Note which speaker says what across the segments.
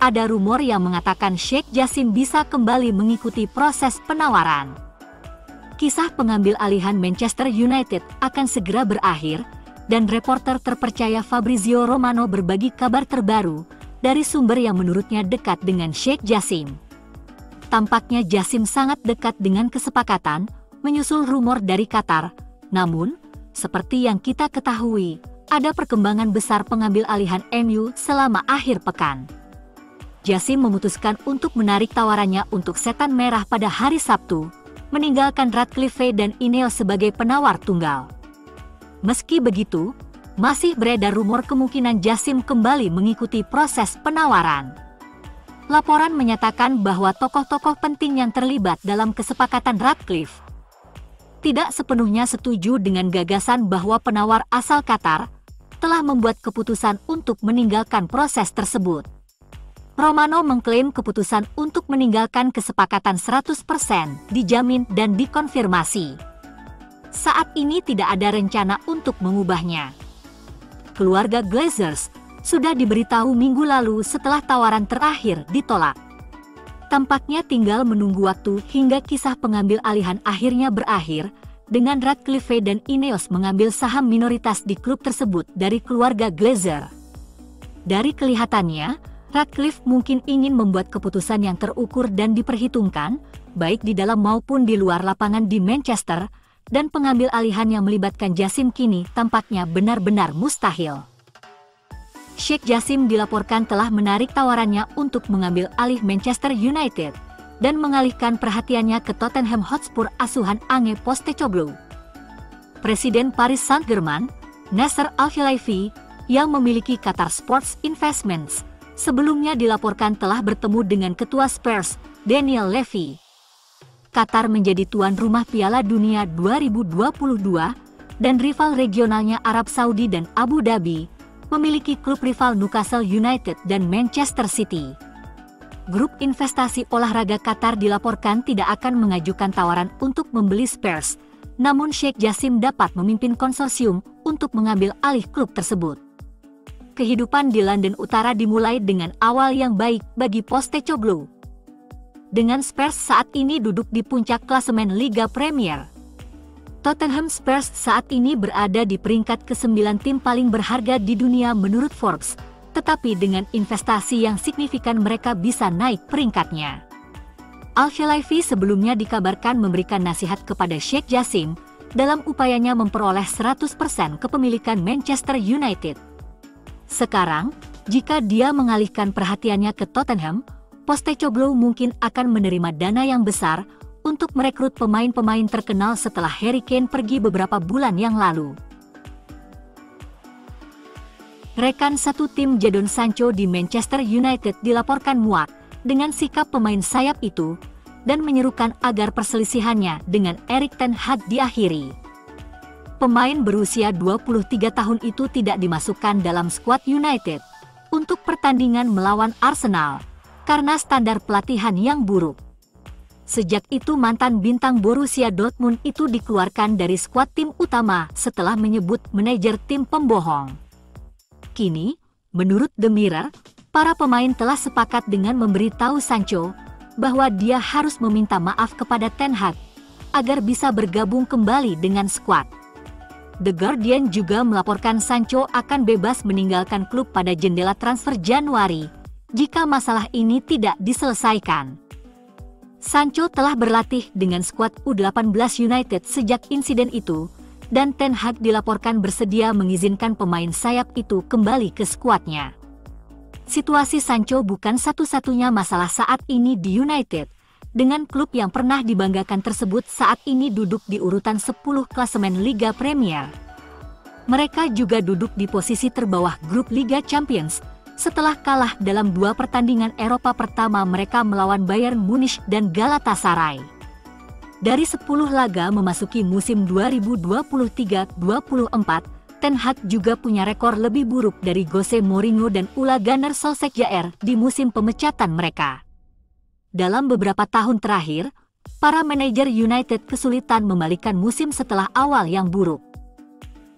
Speaker 1: ada rumor yang mengatakan Sheikh Jassim bisa kembali mengikuti proses penawaran. Kisah pengambil alihan Manchester United akan segera berakhir, dan reporter terpercaya Fabrizio Romano berbagi kabar terbaru dari sumber yang menurutnya dekat dengan Sheikh Jassim. Tampaknya Jassim sangat dekat dengan kesepakatan, menyusul rumor dari Qatar. Namun, seperti yang kita ketahui, ada perkembangan besar pengambil alihan MU selama akhir pekan. Jassim memutuskan untuk menarik tawarannya untuk Setan Merah pada hari Sabtu, meninggalkan Ratcliffe dan Ineos sebagai penawar tunggal. Meski begitu, masih beredar rumor kemungkinan Jassim kembali mengikuti proses penawaran. Laporan menyatakan bahwa tokoh-tokoh penting yang terlibat dalam kesepakatan Ratcliffe tidak sepenuhnya setuju dengan gagasan bahwa penawar asal Qatar telah membuat keputusan untuk meninggalkan proses tersebut. Romano mengklaim keputusan untuk meninggalkan kesepakatan 100% dijamin dan dikonfirmasi. Saat ini tidak ada rencana untuk mengubahnya. Keluarga Glazers sudah diberitahu minggu lalu setelah tawaran terakhir ditolak. Tampaknya tinggal menunggu waktu hingga kisah pengambil alihan akhirnya berakhir, dengan Ratcliffe dan Ineos mengambil saham minoritas di klub tersebut dari keluarga Glazer. Dari kelihatannya, Ratcliffe mungkin ingin membuat keputusan yang terukur dan diperhitungkan, baik di dalam maupun di luar lapangan di Manchester, dan pengambil alihan yang melibatkan Jassim kini tampaknya benar-benar mustahil. Sheikh Jassim dilaporkan telah menarik tawarannya untuk mengambil alih Manchester United dan mengalihkan perhatiannya ke Tottenham Hotspur asuhan Ange Postecoglou. Presiden Paris Saint-Germain, Nasser Al-Khelaifi, yang memiliki Qatar Sports Investments, sebelumnya dilaporkan telah bertemu dengan Ketua Spurs, Daniel Levy. Qatar menjadi tuan rumah Piala Dunia 2022 dan rival regionalnya Arab Saudi dan Abu Dhabi, memiliki klub rival Newcastle United dan Manchester City. Grup investasi olahraga Qatar dilaporkan tidak akan mengajukan tawaran untuk membeli Spurs, namun Sheikh Jassim dapat memimpin konsorsium untuk mengambil alih klub tersebut. Kehidupan di London Utara dimulai dengan awal yang baik bagi Postecoglou. Dengan Spurs saat ini duduk di puncak klasemen Liga Premier. Tottenham Spurs saat ini berada di peringkat ke-9 tim paling berharga di dunia menurut Forbes, tetapi dengan investasi yang signifikan mereka bisa naik peringkatnya. Al-Khelaifi sebelumnya dikabarkan memberikan nasihat kepada Sheikh Jassim dalam upayanya memperoleh 100% kepemilikan Manchester United. Sekarang, jika dia mengalihkan perhatiannya ke Tottenham, Postecoglou mungkin akan menerima dana yang besar untuk merekrut pemain-pemain terkenal setelah Harry Kane pergi beberapa bulan yang lalu. Rekan satu tim Jadon Sancho di Manchester United dilaporkan muak dengan sikap pemain sayap itu dan menyerukan agar perselisihannya dengan Erik ten Hag diakhiri. Pemain berusia 23 tahun itu tidak dimasukkan dalam skuad United untuk pertandingan melawan Arsenal karena standar pelatihan yang buruk. Sejak itu mantan bintang Borussia Dortmund itu dikeluarkan dari skuad tim utama setelah menyebut manajer tim pembohong. Kini, menurut The Mirror, para pemain telah sepakat dengan memberitahu Sancho bahwa dia harus meminta maaf kepada Ten Hag agar bisa bergabung kembali dengan skuad. The Guardian juga melaporkan Sancho akan bebas meninggalkan klub pada jendela transfer Januari jika masalah ini tidak diselesaikan. Sancho telah berlatih dengan skuad U18 United sejak insiden itu, dan Ten Hag dilaporkan bersedia mengizinkan pemain sayap itu kembali ke skuadnya. Situasi Sancho bukan satu-satunya masalah saat ini di United, dengan klub yang pernah dibanggakan tersebut saat ini duduk di urutan 10 klasemen Liga Premier. Mereka juga duduk di posisi terbawah grup Liga Champions, setelah kalah dalam 2 pertandingan Eropa pertama mereka melawan Bayern Munich dan Galatasaray. Dari 10 laga memasuki musim 2023-24, Ten Hag juga punya rekor lebih buruk dari Jose Mourinho dan Ole Gunnar Solskjaer di musim pemecatan mereka. Dalam beberapa tahun terakhir, para manajer United kesulitan membalikkan musim setelah awal yang buruk.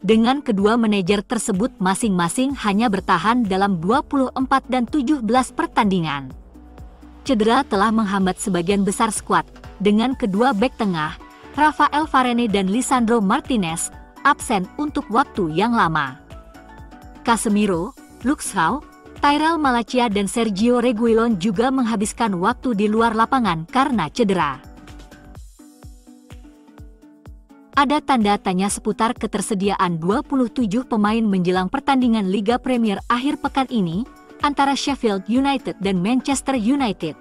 Speaker 1: dengan kedua manajer tersebut masing-masing hanya bertahan dalam 24 dan 17 pertandingan. Cedera telah menghambat sebagian besar skuad, dengan kedua bek tengah, Rafael Varane dan Lisandro Martinez, absen untuk waktu yang lama. Casemiro, Luke Shaw, Tyrell Malacia dan Sergio Reguilon juga menghabiskan waktu di luar lapangan karena cedera. Ada tanda tanya seputar ketersediaan 27 pemain menjelang pertandingan Liga Premier akhir pekan ini antara Sheffield United dan Manchester United.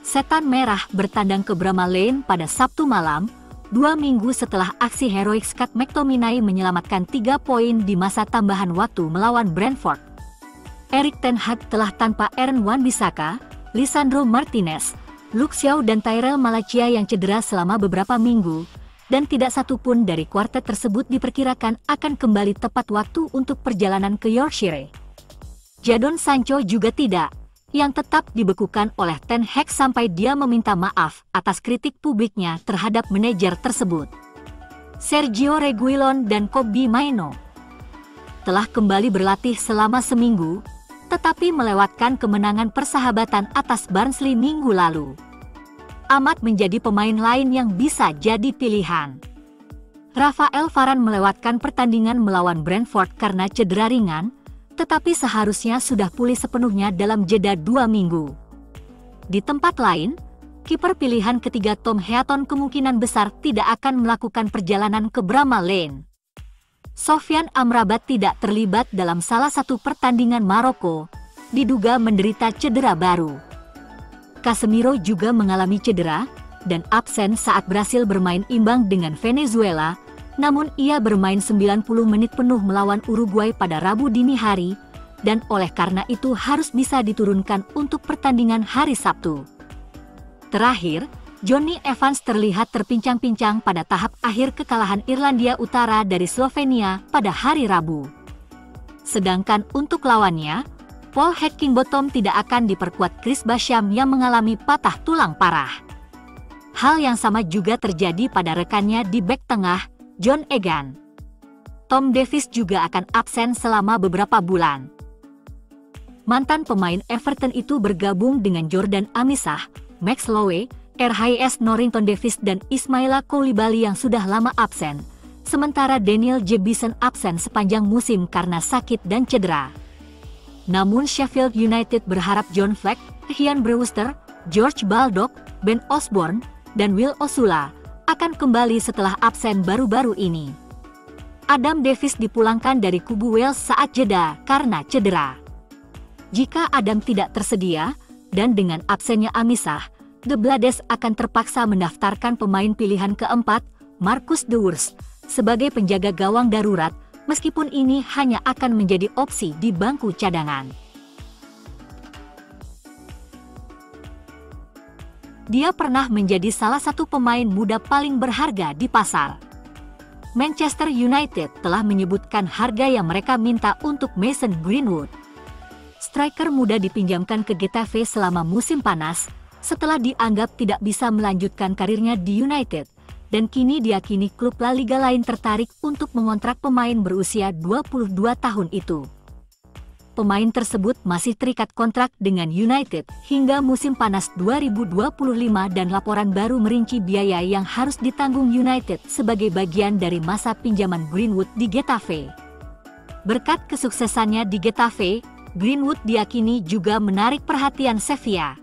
Speaker 1: Setan Merah bertandang ke Bramall Lane pada Sabtu malam, 2 minggu setelah aksi heroik Scott McTominay menyelamatkan 3 poin di masa tambahan waktu melawan Brentford. Erik ten Hag telah tanpa Aaron Wan-Bissaka, Lisandro Martinez, Luke Shaw dan Tyrell Malacia yang cedera selama beberapa minggu, dan tidak satupun dari kuartet tersebut diperkirakan akan kembali tepat waktu untuk perjalanan ke Yorkshire. Jadon Sancho juga tidak, yang tetap dibekukan oleh Ten Hag sampai dia meminta maaf atas kritik publiknya terhadap manajer tersebut. Sergio Reguilon dan Kobbie Mainoo telah kembali berlatih selama seminggu, tetapi melewatkan kemenangan persahabatan atas Barnsley minggu lalu. Amat menjadi pemain lain yang bisa jadi pilihan. Rafael Varane melewatkan pertandingan melawan Brentford karena cedera ringan, tetapi seharusnya sudah pulih sepenuhnya dalam jeda 2 minggu. Di tempat lain, kiper pilihan ketiga Tom Heaton kemungkinan besar tidak akan melakukan perjalanan ke Bramall Lane. Sofyan Amrabat tidak terlibat dalam salah satu pertandingan Maroko, diduga menderita cedera baru. Casemiro juga mengalami cedera dan absen saat berhasil bermain imbang dengan Venezuela, namun ia bermain 90 menit penuh melawan Uruguay pada Rabu dini hari, dan oleh karena itu harus bisa diturunkan untuk pertandingan hari Sabtu. Terakhir, Johnny Evans terlihat terpincang-pincang pada tahap akhir kekalahan Irlandia Utara dari Slovenia pada hari Rabu. Sedangkan untuk lawannya, Paul Heckingbottom tidak akan diperkuat Chris Basham yang mengalami patah tulang parah. Hal yang sama juga terjadi pada rekannya di bek tengah, John Egan. Tom Davies juga akan absen selama beberapa bulan. Mantan pemain Everton itu bergabung dengan Jordan Amisah, Max Lowe, RHS Norrington Davies dan Ismaila Coulibaly yang sudah lama absen, sementara Daniel Jebison absen sepanjang musim karena sakit dan cedera. Namun Sheffield United berharap John Fleck, Ian Brewster, George Baldock, Ben Osborne, dan Will Osula akan kembali setelah absen baru-baru ini. Adam Davies dipulangkan dari kubu Wales saat jeda karena cedera. Jika Adam tidak tersedia, dan dengan absennya Amisah, The Blades akan terpaksa mendaftarkan pemain pilihan keempat, Marcus de Wurst, sebagai penjaga gawang darurat, meskipun ini hanya akan menjadi opsi di bangku cadangan. Dia pernah menjadi salah satu pemain muda paling berharga di pasar. Manchester United telah menyebutkan harga yang mereka minta untuk Mason Greenwood. Striker muda dipinjamkan ke Getafe selama musim panas, setelah dianggap tidak bisa melanjutkan karirnya di United, dan kini diyakini klub La Liga lain tertarik untuk mengontrak pemain berusia 22 tahun itu. Pemain tersebut masih terikat kontrak dengan United hingga musim panas 2025 dan laporan baru merinci biaya yang harus ditanggung United sebagai bagian dari masa pinjaman Greenwood di Getafe. Berkat kesuksesannya di Getafe, Greenwood diyakini juga menarik perhatian Sevilla.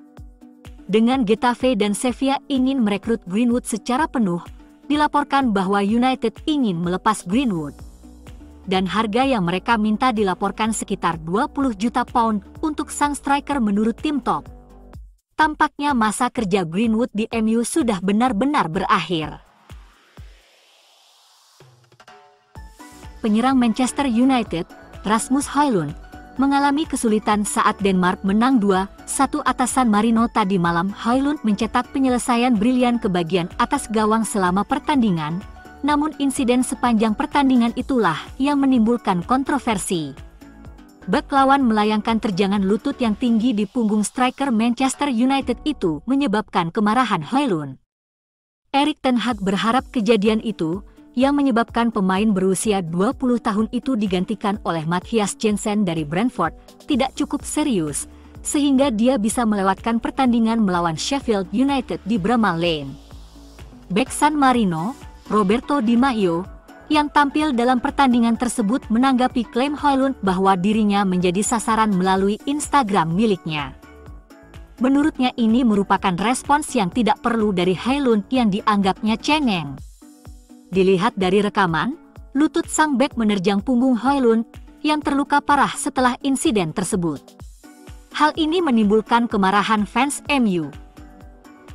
Speaker 1: Dengan Getafe dan Sevilla ingin merekrut Greenwood secara penuh, dilaporkan bahwa United ingin melepas Greenwood. Dan harga yang mereka minta dilaporkan sekitar 20 juta pound untuk sang striker menurut tim top. Tampaknya masa kerja Greenwood di MU sudah benar-benar berakhir. Penyerang Manchester United, Rasmus Højlund, mengalami kesulitan saat Denmark menang 2-1 atas San Marino tadi malam. Højlund mencetak penyelesaian brilian ke bagian atas gawang selama pertandingan, namun insiden sepanjang pertandingan itulah yang menimbulkan kontroversi. Bek lawan melayangkan terjangan lutut yang tinggi di punggung striker Manchester United itu menyebabkan kemarahan Højlund. Erik ten Hag berharap kejadian itu, yang menyebabkan pemain berusia 20 tahun itu digantikan oleh Matthias Jensen dari Brentford tidak cukup serius, sehingga dia bisa melewatkan pertandingan melawan Sheffield United di Bramall Lane. Bek San Marino, Roberto Di Maio, yang tampil dalam pertandingan tersebut menanggapi klaim Højlund bahwa dirinya menjadi sasaran melalui Instagram miliknya. Menurutnya ini merupakan respons yang tidak perlu dari Højlund yang dianggapnya cengeng. Dilihat dari rekaman, lutut sang bek menerjang punggung Højlund yang terluka parah setelah insiden tersebut. Hal ini menimbulkan kemarahan fans MU.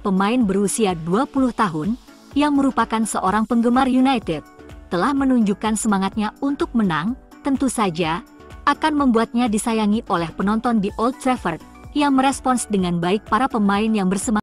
Speaker 1: Pemain berusia 20 tahun yang merupakan seorang penggemar United telah menunjukkan semangatnya untuk menang, tentu saja akan membuatnya disayangi oleh penonton di Old Trafford yang merespons dengan baik para pemain yang bersemangat